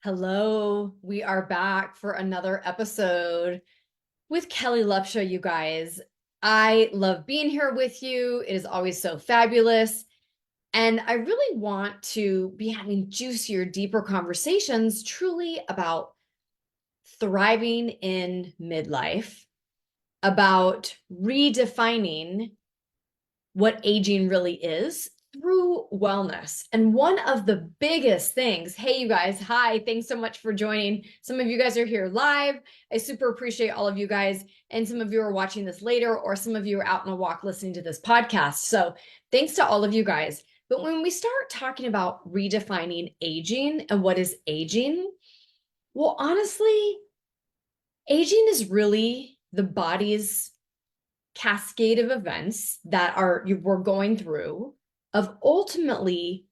Hello, we are back for another episode with Kellie Lupsha, you guys. I love being here with you. It is always so fabulous. And I really want to be having juicier, deeper conversations truly about thriving in midlife, about redefining what aging really is through wellness. And one of the biggest things, hey, you guys, hi, thanks so much for joining. Some of you guys are here live. I super appreciate all of you guys. And some of you are watching this later, or some of you are out on a walk listening to this podcast. So thanks to all of you guys. But when we start talking about redefining aging and what is aging, well, honestly, aging is really the body's cascade of events that we're going through of ultimately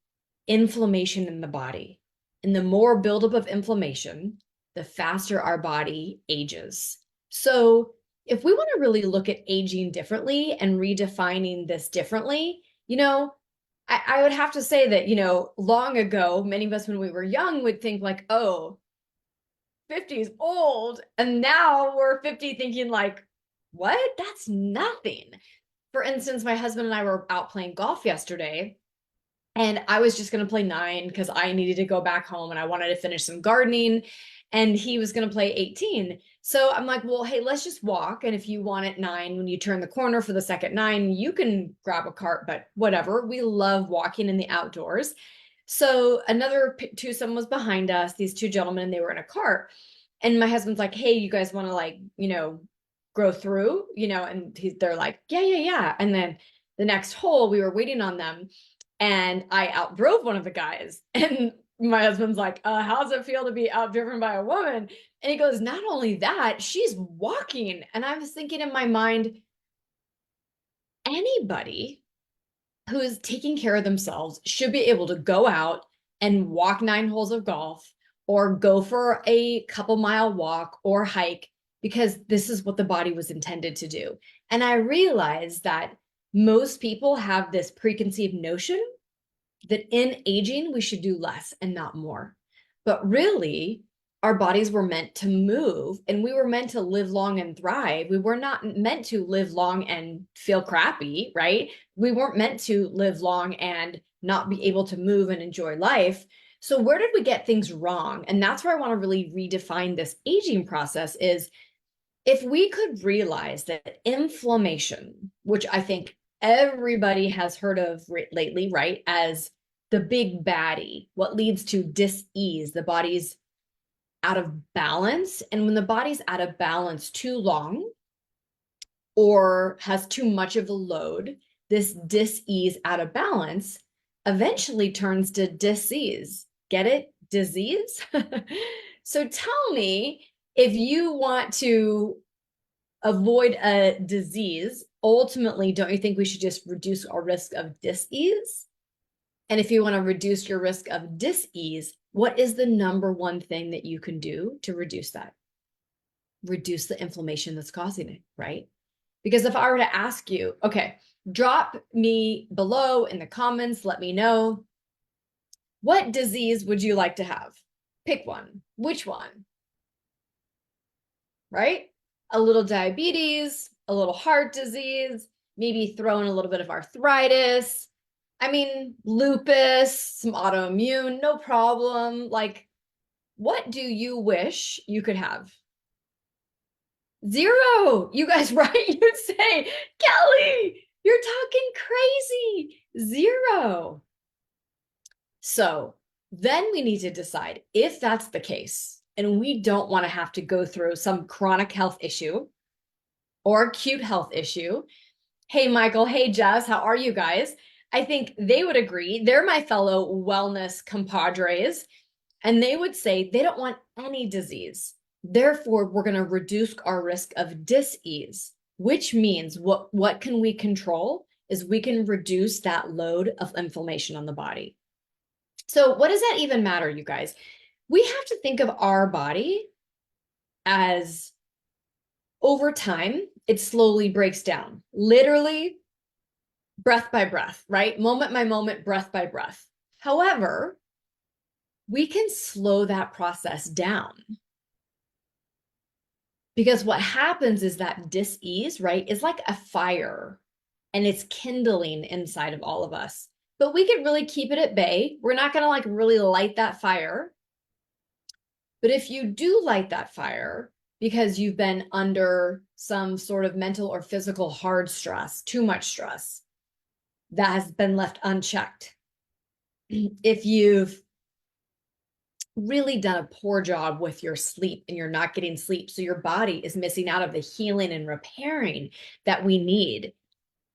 inflammation in the body. And the more buildup of inflammation, the faster our body ages. So if we want to really look at aging differently and redefining this differently, I would have to say that, long ago, many of us when we were young would think like, oh, 50 is old. And now we're 50 thinking like, what? That's nothing. For instance, my husband and I were out playing golf yesterday, and I was just going to play 9 because I needed to go back home and I wanted to finish some gardening, and he was going to play 18. So I'm like, well, hey, let's just walk. And if you want at 9, when you turn the corner for the second 9, you can grab a cart, but whatever. We love walking in the outdoors. So another twosome was behind us, these two gentlemen, they were in a cart. And my husband's like, hey, you guys want to grow through, and they're like, yeah, yeah, yeah. And then the next hole, we were waiting on them, and I outdrove one of the guys. And my husband's like, how does it feel to be outdriven by a woman? And he goes, not only that, she's walking. And I was thinking in my mind, anybody who is taking care of themselves should be able to go out and walk 9 holes of golf or go for a couple mile walk or hike, because this is what the body was intended to do. And I realized that most people have this preconceived notion that in aging, we should do less and not more. But really, our bodies were meant to move, and we were meant to live long and thrive. We were not meant to live long and feel crappy, right? We weren't meant to live long and not be able to move and enjoy life. So where did we get things wrong? And that's where I want to really redefine this aging process is, if we could realize that inflammation, which I think everybody has heard of lately, right, as the big baddie, what leads to dis-ease, the body's out of balance. And when the body's out of balance too long or has too much of a load, this dis-ease out of balance eventually turns to disease. Get it? Disease? So tell me, if you want to avoid a disease, ultimately, don't you think we should just reduce our risk of dis-ease? And if you want to reduce your risk of dis-ease, what is the number one thing that you can do to reduce that? Reduce the inflammation that's causing it, right? Because if I were to ask you, okay, drop me below in the comments, let me know, what disease would you like to have? Pick one. Which one? Right? A little diabetes, a little heart disease, maybe throw in a little bit of arthritis. I mean, lupus, some autoimmune, no problem. Like, what do you wish you could have? 0. You guys, right? You'd say, Kellie, you're talking crazy. 0. So then we need to decide if that's the case, and we don't want to have to go through some chronic health issue or acute health issue. Hey, Michael. Hey, Jess. How are you guys? I think they would agree. They're my fellow wellness compadres, and they would say they don't want any disease. Therefore, we're going to reduce our risk of dis-ease, which means what can we control is we can reduce that load of inflammation on the body. So what does that even matter, you guys? We have to think of our body as, over time, it slowly breaks down, literally breath by breath, right? Moment by moment, breath by breath. However, we can slow that process down. Because what happens is that dis-ease, right, is like a fire and it's kindling inside of all of us. But we could really keep it at bay. We're not going to like really light that fire. But if you do light that fire because you've been under some sort of mental or physical hard stress, too much stress that has been left unchecked, if you've really done a poor job with your sleep and you're not getting sleep, so your body is missing out of the healing and repairing that we need,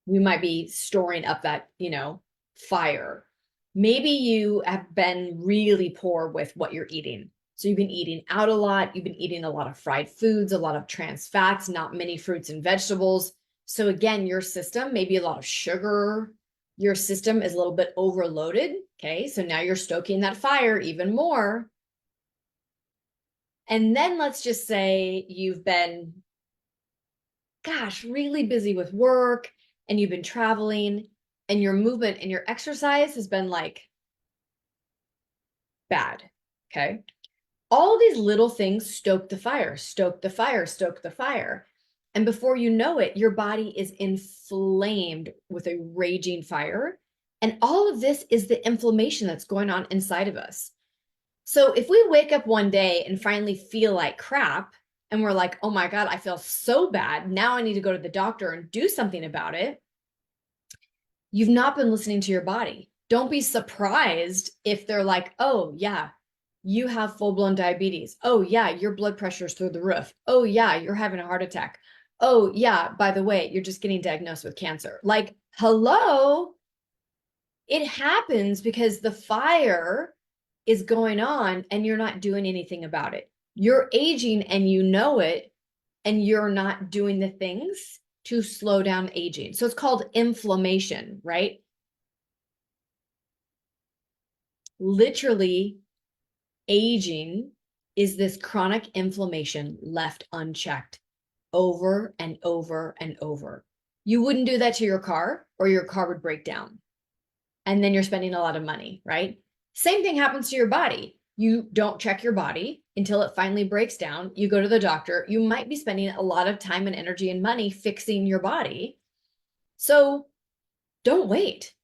we might be storing up that, fire. Maybe you have been really poor with what you're eating. So you've been eating out a lot. You've been eating a lot of fried foods, a lot of trans fats, not many fruits and vegetables. So again, your system, maybe a lot of sugar. Your system is a little bit overloaded. Okay. So now you're stoking that fire even more. And then let's just say you've been, really busy with work and you've been traveling and your movement and your exercise has been like bad. Okay. All of these little things stoke the fire, stoke the fire, stoke the fire. And before you know it, your body is inflamed with a raging fire. And all of this is the inflammation that's going on inside of us. So if we wake up one day and finally feel like crap, and we're like, oh my God, I feel so bad. Now I need to go to the doctor and do something about it. You've not been listening to your body. Don't be surprised if they're like, oh, yeah, you have full-blown diabetes. Oh, yeah, your blood pressure is through the roof. Oh, yeah, you're having a heart attack. Oh, yeah, by the way, you're just getting diagnosed with cancer. Like, hello? It happens because the fire is going on and you're not doing anything about it. You're aging and you know it, and you're not doing the things to slow down aging. So it's called inflammation, right? Literally, aging is this chronic inflammation left unchecked over and over and over. You wouldn't do that to your car, or your car would break down. And then you're spending a lot of money, right? Same thing happens to your body. You don't check your body until it finally breaks down. You go to the doctor. You might be spending a lot of time and energy and money fixing your body. So don't wait.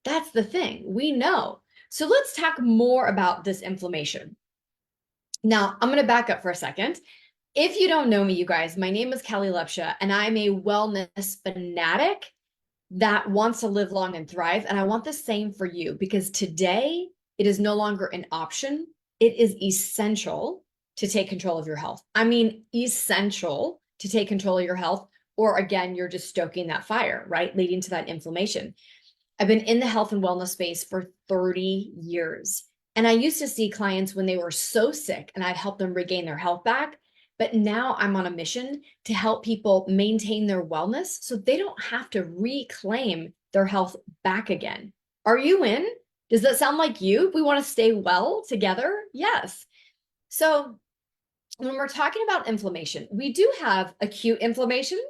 That's the thing. We know. So let's talk more about this inflammation. Now, I'm going to back up for a second. If you don't know me, you guys, my name is Kellie Lupsha, and I'm a wellness fanatic that wants to live long and thrive. And I want the same for you, because today it is no longer an option. It is essential to take control of your health. I mean, essential to take control of your health, or again, you're just stoking that fire, right? Leading to that inflammation. I've been in the health and wellness space for 30 years. And I used to see clients when they were so sick and I'd help them regain their health back. But now I'm on a mission to help people maintain their wellness so they don't have to reclaim their health back again. Are you in? Does that sound like you? We want to stay well together? Yes. So when we're talking about inflammation, we do have acute inflammation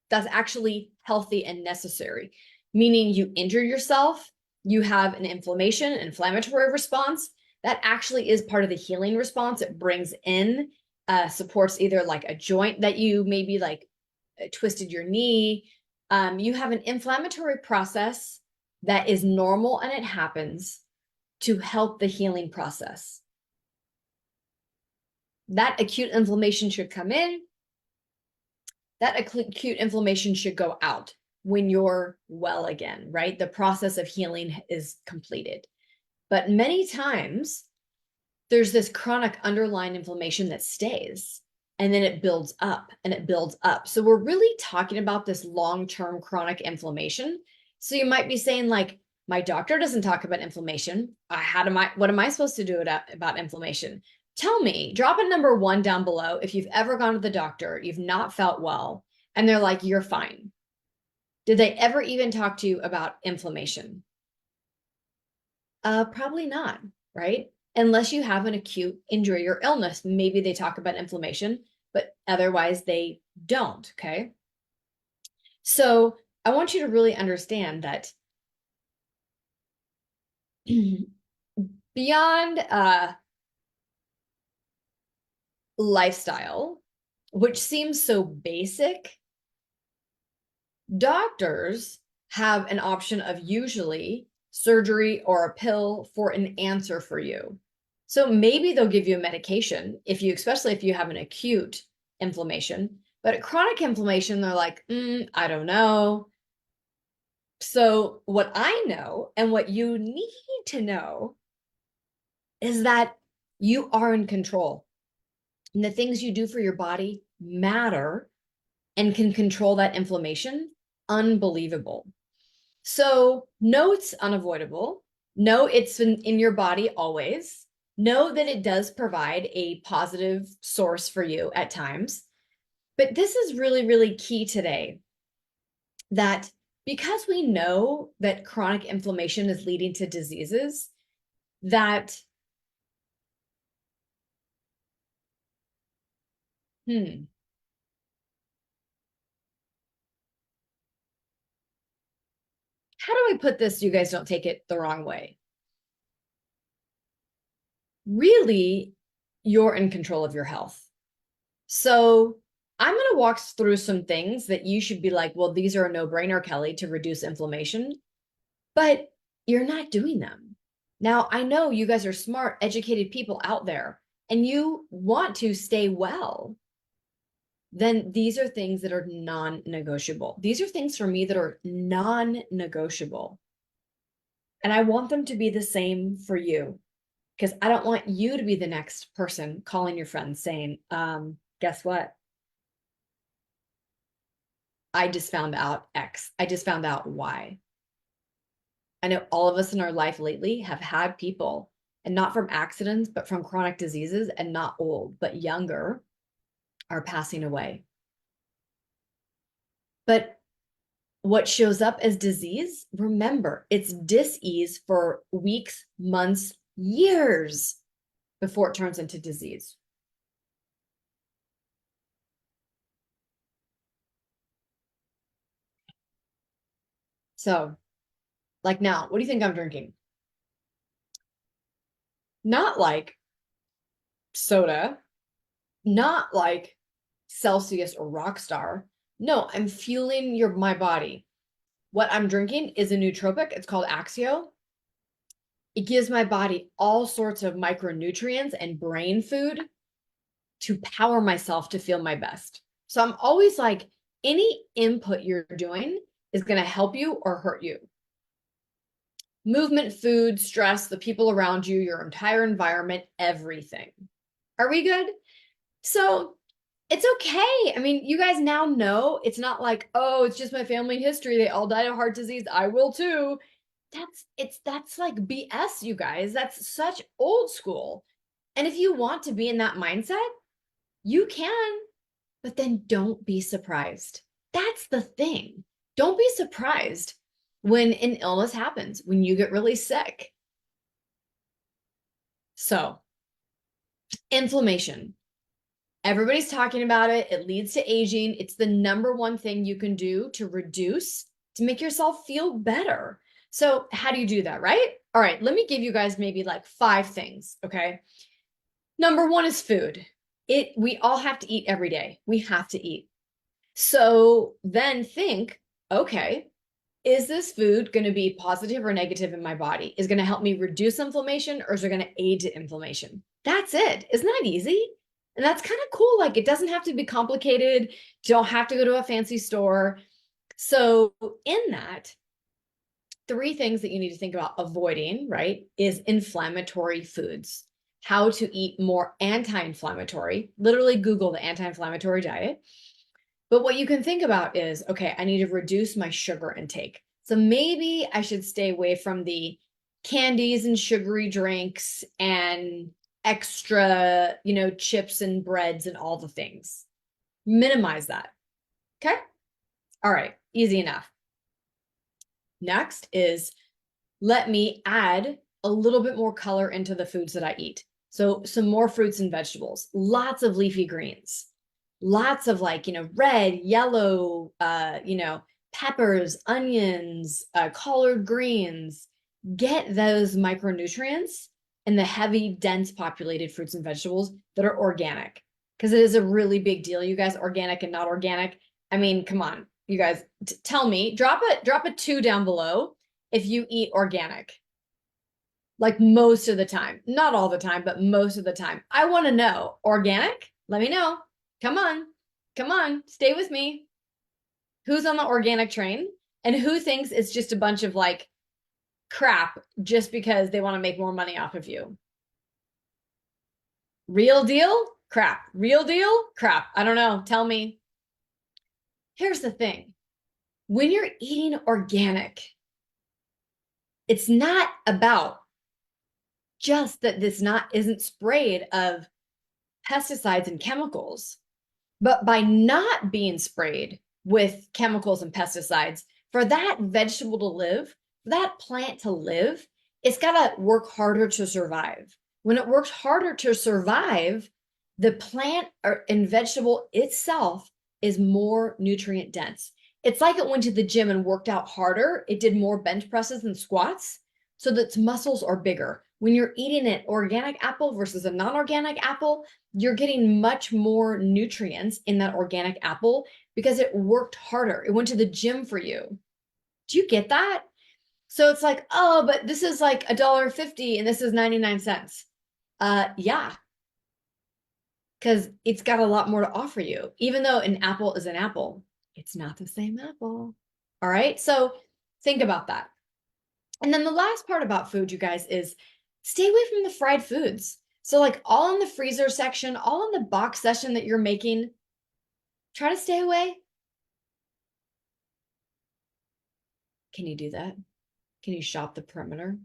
that's actually healthy and necessary, meaning you injure yourself, you have an inflammatory response that actually is part of the healing response. It brings in, supports either like a joint that you maybe like twisted your knee. You have an inflammatory process that is normal and it happens to help the healing process. That acute inflammation should come in. That acute inflammation should go out when you're well again, right? The process of healing is completed. But many times there's this chronic underlying inflammation that stays, and then it builds up and it builds up. So we're really talking about this long-term chronic inflammation. So you might be saying like, my doctor doesn't talk about inflammation. What am I supposed to do about inflammation? Tell me, drop a number 1 down below if you've ever gone to the doctor, you've not felt well, and they're like, you're fine. Did they ever even talk to you about inflammation? Probably not, right? Unless you have an acute injury or illness, maybe they talk about inflammation, but otherwise they don't, okay? So I want you to really understand that Beyond lifestyle, which seems so basic, doctors have an option of usually surgery or a pill for an answer for you. So maybe they'll give you a medication if you, especially if you have an acute inflammation, but a chronic inflammation, they're like, I don't know. So what I know and what you need to know is that you are in control. And the things you do for your body matter and can control that inflammation. Unbelievable. So know it's unavoidable. Know it's in your body always. Know that it does provide a positive source for you at times. But this is really, really key today, that because we know that chronic inflammation is leading to diseases, that, hmm, how do I put this so you guys don't take it the wrong way? Really, you're in control of your health. So I'm going to walk through some things that you should be like, well, these are a no-brainer, Kellie, to reduce inflammation, but you're not doing them. Now, I know you guys are smart, educated people out there, and you want to stay well. Then these are things that are non-negotiable. These are things for me that are non-negotiable. And I want them to be the same for you, because I don't want you to be the next person calling your friends saying, guess what? I just found out X. I just found out Y. I know all of us in our life lately have had people, and not from accidents, but from chronic diseases, and not old, but younger, are passing away. But what shows up as disease, remember, it's dis-ease for weeks, months, years before it turns into disease. So, like now, what do you think I'm drinking? Not like soda, not like Celsius or Rockstar. No, I'm fueling my body. What I'm drinking is a nootropic. It's called Axio. It gives my body all sorts of micronutrients and brain food to power myself to feel my best. So I'm always like, any input you're doing is going to help you or hurt you. Movement, food, stress, the people around you, your entire environment, everything. Are we good? So it's okay. I mean, you guys now know it's not like, oh, it's just my family history. They all died of heart disease. I will too. That's like BS, you guys. That's such old school. And if you want to be in that mindset, you can, but then don't be surprised. That's the thing. Don't be surprised when an illness happens, when you get really sick. So, inflammation. Everybody's talking about it. It leads to aging. It's the number one thing you can do to reduce, to make yourself feel better. So how do you do that, right? All right, let me give you guys maybe like 5 things, okay? Number one is food. We all have to eat every day. We have to eat. So then think, okay, is this food going to be positive or negative in my body? Is it going to help me reduce inflammation, or is it going to aid to inflammation? That's it. Isn't that easy? And that's kind of cool. Like, it doesn't have to be complicated. You don't have to go to a fancy store. So in that, 3 things that you need to think about avoiding, right, is inflammatory foods. How to eat more anti-inflammatory. Literally Google the anti-inflammatory diet. But what you can think about is, okay, I need to reduce my sugar intake. So maybe I should stay away from the candies and sugary drinks and extra, chips and breads and all the things. Minimize that. Okay. All right. Easy enough. Next is, let me add a little bit more color into the foods that I eat. So some more fruits and vegetables, lots of leafy greens, lots of like, red, yellow, peppers, onions, collard greens. Get those micronutrients and the heavy, dense populated fruits and vegetables that are organic. Because it is a really big deal, you guys, organic and not organic. I mean, come on, you guys, tell me, drop a 2 down below if you eat organic. Like most of the time, not all the time, but most of the time. I want to know, organic? Let me know. Come on, stay with me. Who's on the organic train? And who thinks it's just a bunch of like crap just because they want to make more money off of you? Real deal? Crap. Real deal? Crap. I don't know. Tell me. Here's the thing. When you're eating organic, it's not about just that this isn't sprayed of pesticides and chemicals, but by not being sprayed with chemicals and pesticides, for that vegetable to live, for that plant to live, it's got to work harder to survive. When it works harder to survive, the plant and vegetable itself is more nutrient dense. It's like it went to the gym and worked out harder. It did more bench presses and squats so that its muscles are bigger. When you're eating an organic apple versus a non-organic apple, you're getting much more nutrients in that organic apple because it worked harder. It went to the gym for you. Do you get that? So it's like, oh, but this is like $1.50 and this is 99 cents. Yeah, because it's got a lot more to offer you. Even though an apple is an apple, it's not the same apple. All right. So think about that. And then the last part about food, you guys, is stay away from the fried foods. So like all in the freezer section, all in the box section that you're making, try to stay away. Can you do that? Can you shop the perimeter?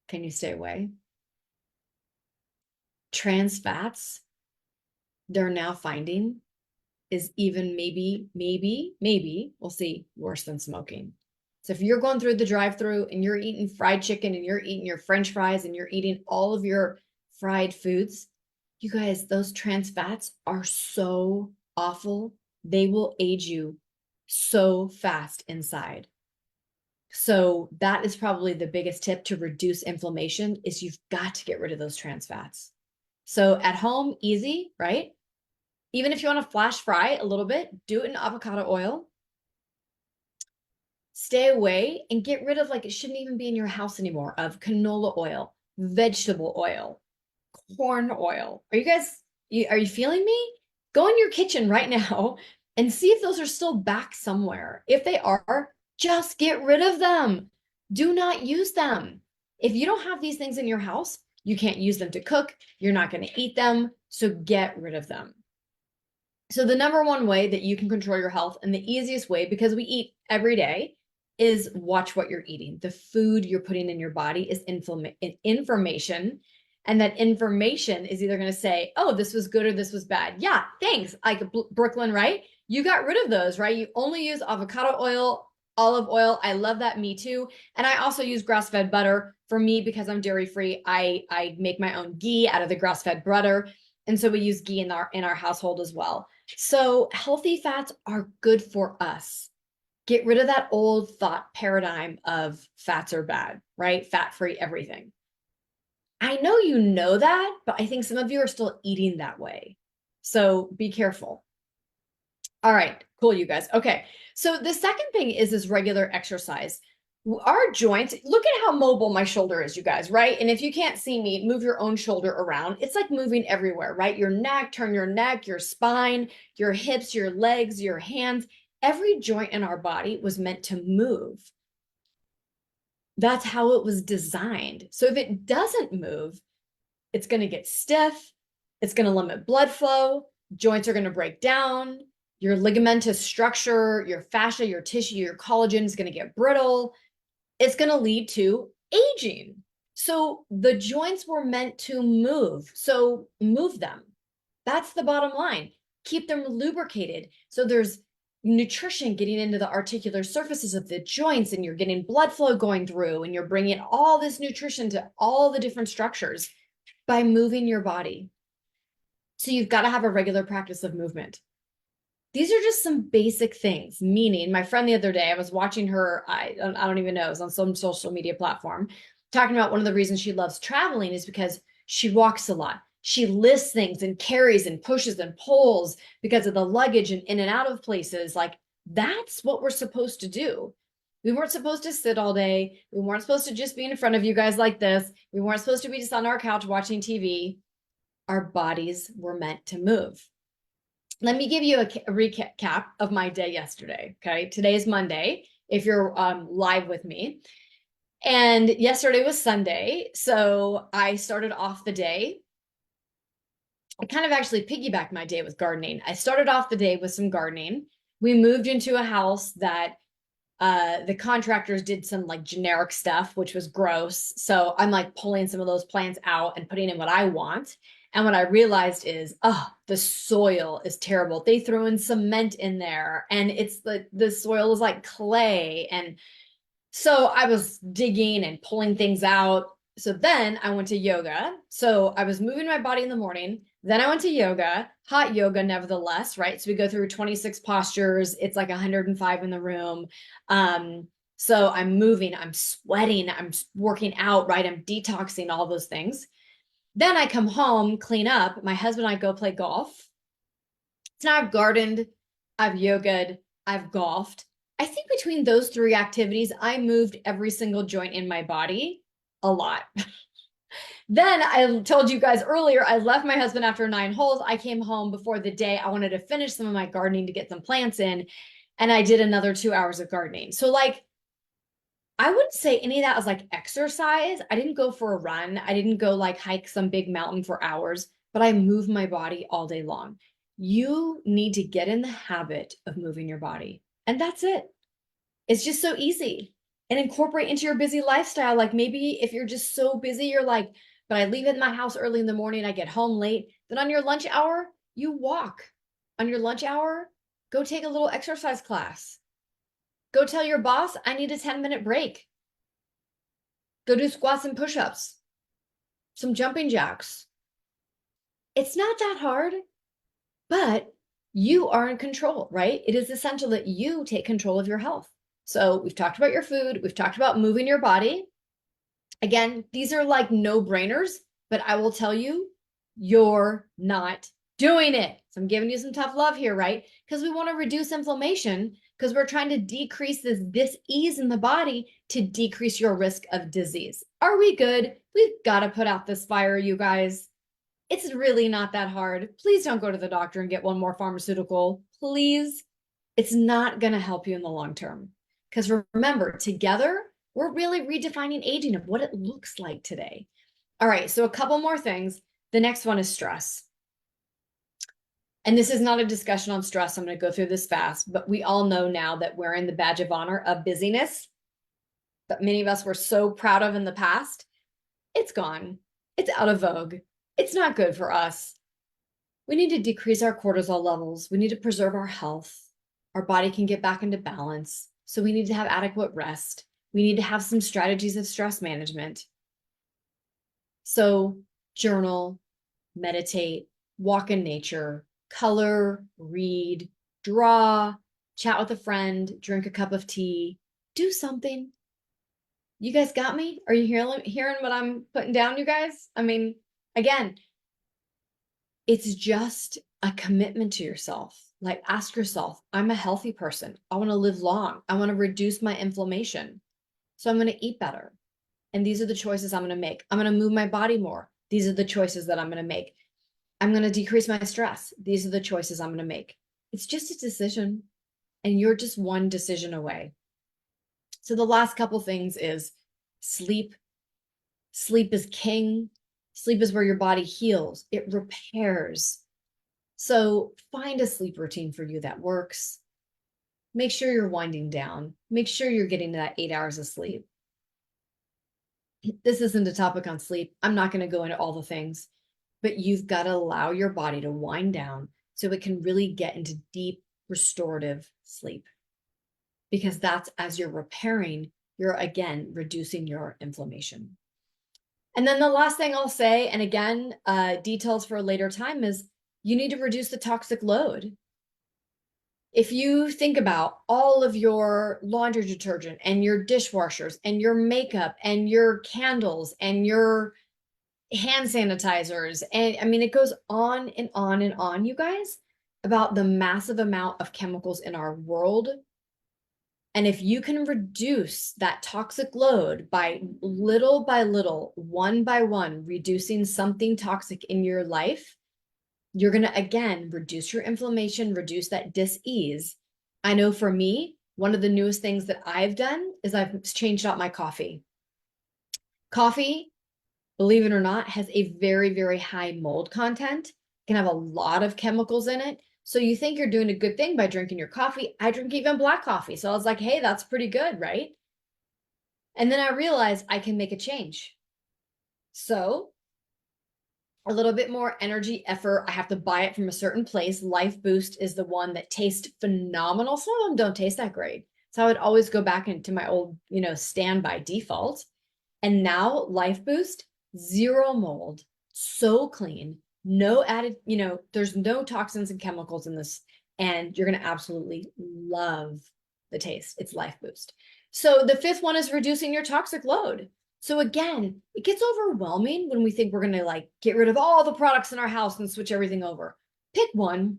Can you stay away? Trans fats, they're now finding is even maybe, we'll see, worse than smoking. So if you're going through the drive-through and you're eating fried chicken and you're eating your French fries and you're eating all of your fried foods, you guys, those trans fats are so awful. They will age you so fast inside. So that is probably the biggest tip to reduce inflammation is you've got to get rid of those trans fats. So at home, easy, right? Even if you want to flash fry a little bit, do it in avocado oil. Stay away and get rid of, like, it shouldn't even be in your house anymore, of canola oil, vegetable oil, corn oil. Are you feeling me? Go in your kitchen right now and see if those are still back somewhere. If they are, just get rid of them. Do not use them. If you don't have these things in your house, you can't use them to cook. You're not going to eat them. So get rid of them. So the number one way that you can control your health, and the easiest way, because we eat every day, is watch what you're eating. The food you're putting in your body is information. And that information is either going to say, oh, this was good or this was bad. Yeah, thanks. Like Brooklyn, right? You got rid of those, right? You only use avocado oil, olive oil. I love that. Me too. And I also use grass-fed butter. For me, because I'm dairy-free, I make my own ghee out of the grass-fed butter. And so we use ghee in our household as well. So healthy fats are good for us. Get rid of that old thought paradigm of fats are bad, right? Fat-free everything. I know you know that, but I think some of you are still eating that way. So be careful. All right, cool, you guys. Okay, so the second thing is regular exercise. Our joints, look at how mobile my shoulder is, you guys, right? And if you can't see me, move your own shoulder around. It's like moving everywhere, right? Your neck, turn your neck, your spine, your hips, your legs, your hands. Every joint in our body was meant to move. That's how it was designed. So if it doesn't move, it's going to get stiff. It's going to limit blood flow. Joints are going to break down. Your ligamentous structure, your fascia, your tissue, your collagen is going to get brittle. It's going to lead to aging. So the joints were meant to move. So move them. That's the bottom line. Keep them lubricated. So there's nutrition getting into the articular surfaces of the joints, and you're getting blood flow going through, and you're bringing all this nutrition to all the different structures by moving your body. So you've got to have a regular practice of movement. These are just some basic things, meaning my friend the other day, I was watching her, I don't even know, it was on some social media platform. talking about one of the reasons she loves traveling is because she walks a lot. She lifts things and carries and pushes and pulls because of the luggage and in and out of places. Like, that's what we're supposed to do. We weren't supposed to sit all day. We weren't supposed to just be in front of you guys like this. We weren't supposed to be just on our couch watching TV. Our bodies were meant to move. Let me give you a recap of my day yesterday. Okay. Today is Monday, if you're live with me. And yesterday was Sunday. So I started off the day. I kind of actually piggybacked my day with gardening. I started off the day with some gardening. We moved into a house that the contractors did some like generic stuff, which was gross. So I'm like pulling some of those plants out and putting in what I want. And what I realized is, oh, the soil is terrible. They threw in cement in there and it's the soil is like clay. And so I was digging and pulling things out. So then I went to yoga. So I was moving my body in the morning. Then I went to yoga, hot yoga, nevertheless, right? So we go through 26 postures. It's like 105 in the room. So I'm moving, I'm sweating, I'm working out, right? I'm detoxing, all those things. Then I come home, clean up. My husband and I go play golf. So now I've gardened, I've yoga'd, I've golfed. I think between those three activities, I moved every single joint in my body a lot. Then I told you guys earlier, I left my husband after 9 holes. I came home before the day. I wanted to finish some of my gardening to get some plants in. And I did another 2 hours of gardening. So like, I wouldn't say any of that was like exercise. I didn't go for a run. I didn't go like hike some big mountain for hours, but I moved my body all day long. You need to get in the habit of moving your body. And that's it. It's just so easy. And incorporate into your busy lifestyle. Like maybe if you're just so busy, you're like, but I leave it in my house early in the morning, I get home late. Then on your lunch hour, you walk. On your lunch hour, go take a little exercise class. Go tell your boss, I need a 10-minute break. Go do squats and push-ups, some jumping jacks. It's not that hard, but you are in control, right? It is essential that you take control of your health. So we've talked about your food. We've talked about moving your body. Again, these are like no-brainers, but I will tell you, you're not doing it. So I'm giving you some tough love here, right? Because we want to reduce inflammation because we're trying to decrease this dis-ease in the body to decrease your risk of disease. Are we good? We've got to put out this fire, you guys. It's really not that hard. Please don't go to the doctor and get one more pharmaceutical. Please. It's not going to help you in the long term. Because remember, together, we're really redefining aging of what it looks like today. All right, so a couple more things. The next one is stress. And this is not a discussion on stress. I'm going to go through this fast, but we all know now that wearing the badge of honor of busyness that many of us were so proud of in the past, it's gone. It's out of vogue. It's not good for us. We need to decrease our cortisol levels. We need to preserve our health. Our body can get back into balance. So we need to have adequate rest. We need to have some strategies of stress management. So journal, meditate, walk in nature, color, read, draw, chat with a friend, drink a cup of tea, do something. You guys got me? Are you hearing what I'm putting down, you guys? I mean, again, it's just a commitment to yourself. Like ask yourself, I'm a healthy person. I want to live long. I want to reduce my inflammation. So I'm going to eat better. And these are the choices I'm going to make. I'm going to move my body more. These are the choices that I'm going to make. I'm going to decrease my stress. These are the choices I'm going to make. It's just a decision. And you're just one decision away. So the last couple things is sleep. Sleep is king. Sleep is where your body heals. It repairs. So find a sleep routine for you that works. Make sure you're winding down. Make sure you're getting that 8 hours of sleep. This isn't a topic on sleep. I'm not going to go into all the things, but you've got to allow your body to wind down so it can really get into deep restorative sleep. Because that's as you're repairing, you're again reducing your inflammation. And then the last thing I'll say, and again, details for a later time, is you need to reduce the toxic load. If you think about all of your laundry detergent and your dishwashers and your makeup and your candles and your hand sanitizers, and I mean, it goes on and on and on, you guys, about the massive amount of chemicals in our world. And if you can reduce that toxic load by little, one by one, reducing something toxic in your life, you're going to, again, reduce your inflammation, reduce that dis-ease. I know for me, one of the newest things that I've done is I've changed out my coffee. Coffee, believe it or not, has a very, very high mold content, can have a lot of chemicals in it. So you think you're doing a good thing by drinking your coffee. I drink even black coffee. So I was like, hey, that's pretty good, right? And then I realized I can make a change. So a little bit more energy, effort. I have to buy it from a certain place. Life Boost is the one that tastes phenomenal. Some of them don't taste that great. So I would always go back into my old, stand by default. And now Life Boost, zero mold, so clean, no added, there's no toxins and chemicals in this. And you're going to absolutely love the taste. It's Life Boost. So the fifth one is reducing your toxic load. So again, it gets overwhelming when we think we're going to like get rid of all the products in our house and switch everything over. Pick one,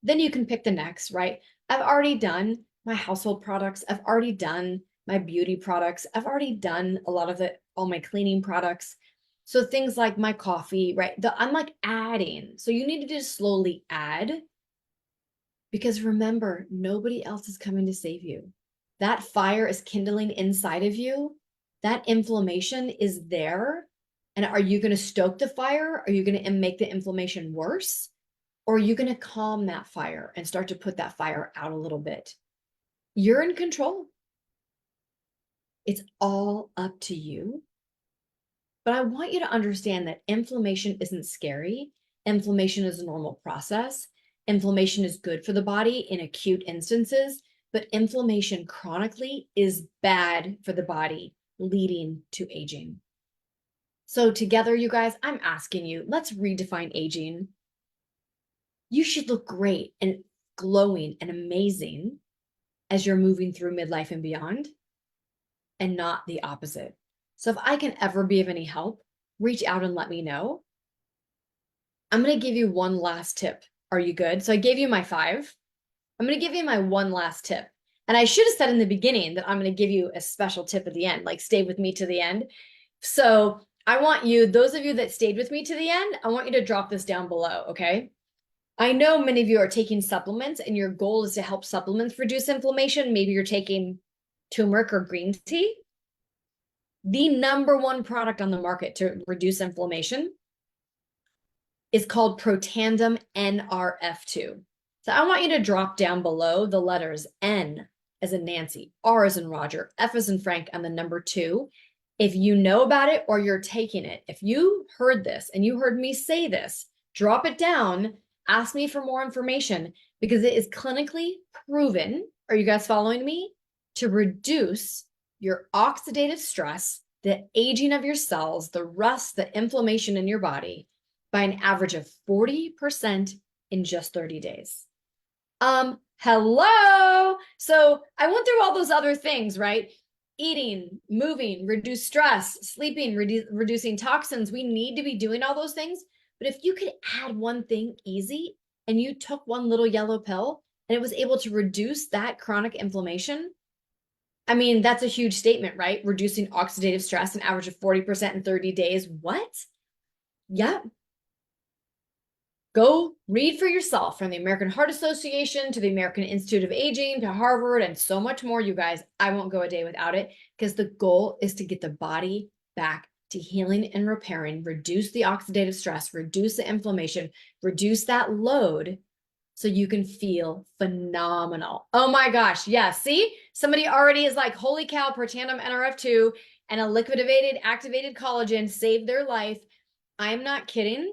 then you can pick the next, right? I've already done my household products. I've already done my beauty products. I've already done a lot of all my cleaning products. So things like my coffee, right? I'm like adding. So you need to just slowly add, because remember, nobody else is coming to save you. That fire is kindling inside of you. That inflammation is there. And are you going to stoke the fire? Are you going to make the inflammation worse? Or are you going to calm that fire and start to put that fire out a little bit? You're in control. It's all up to you. But I want you to understand that inflammation isn't scary. Inflammation is a normal process. Inflammation is good for the body in acute instances, but inflammation chronically is bad for the body, leading to aging. So together, you guys, I'm asking you, let's redefine aging. You should look great and glowing and amazing as you're moving through midlife and beyond, and not the opposite. So if I can ever be of any help, reach out and let me know. I'm going to give you one last tip. Are you good? So I gave you my 5. I'm going to give you my one last tip. And I should have said in the beginning that I'm going to give you a special tip at the end, like stay with me to the end. So I want you, those of you that stayed with me to the end, I want you to drop this down below, okay? I know many of you are taking supplements and your goal is to help supplements reduce inflammation. Maybe you're taking turmeric or green tea. The number one product on the market to reduce inflammation is called Protandim NRF2. So I want you to drop down below the letters N as in Nancy, R as in Roger, F as in Frank, and the number 2. If you know about it or you're taking it, if you heard this and you heard me say this, drop it down, ask me for more information, because it is clinically proven, are you guys following me, to reduce your oxidative stress, the aging of your cells, the rust, the inflammation in your body by an average of 40% in just 30 days. Hello. So I went through all those other things, right? Eating, moving, reduce stress, sleeping, reducing toxins. We need to be doing all those things. But if you could add one thing easy and you took one little yellow pill and it was able to reduce that chronic inflammation, I mean, that's a huge statement, right? Reducing oxidative stress, an average of 40% in 30 days. What? Yep. Go read for yourself, from the American Heart Association to the American Institute of Aging to Harvard and so much more, you guys. I won't go a day without it, because the goal is to get the body back to healing and repairing, reduce the oxidative stress, reduce the inflammation, reduce that load so you can feel phenomenal. Oh my gosh. Yeah. See, somebody already is like, holy cow, Protandim NRF2 and a liquidated activated collagen saved their life. I'm not kidding.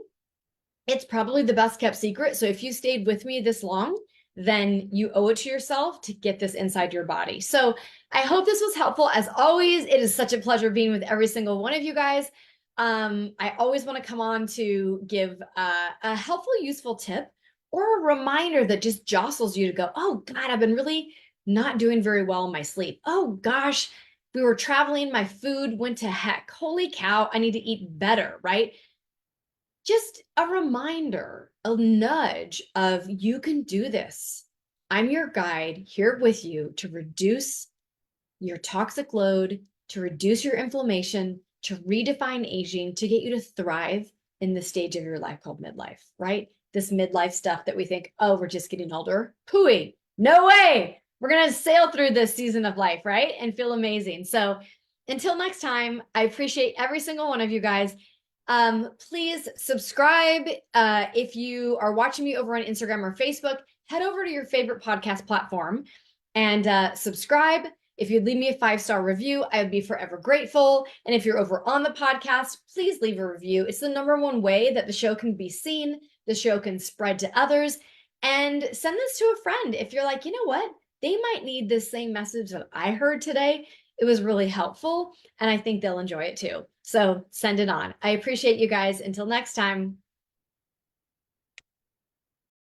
It's probably the best kept secret. So if you stayed with me this long, then you owe it to yourself to get this inside your body. So I hope this was helpful. As always, it is such a pleasure being with every single one of you guys. I always want to come on to give a helpful, useful tip or a reminder that just jostles you to go, oh God, I've been really not doing very well in my sleep. Oh gosh, we were traveling, my food went to heck. Holy cow, I need to eat better, right? Just a reminder, a nudge of you can do this. I'm your guide here with you to reduce your toxic load, to reduce your inflammation, to redefine aging, to get you to thrive in the stage of your life called midlife, right? This midlife stuff that we think, oh, we're just getting older. Pooey, no way. We're going to sail through this season of life, right? And feel amazing. So until next time, I appreciate every single one of you guys. Please subscribe. If you are watching me over on Instagram or Facebook, head over to your favorite podcast platform and subscribe. If you'd leave me a 5-star review, I would be forever grateful. And if you're over on the podcast, please leave a review. It's the #1 way that the show can be seen, the show can spread to others, and send this to a friend. If you're like, you know what, they might need this same message that I heard today. It was really helpful, and I think they'll enjoy it too. So send it on. I appreciate you guys. Until next time.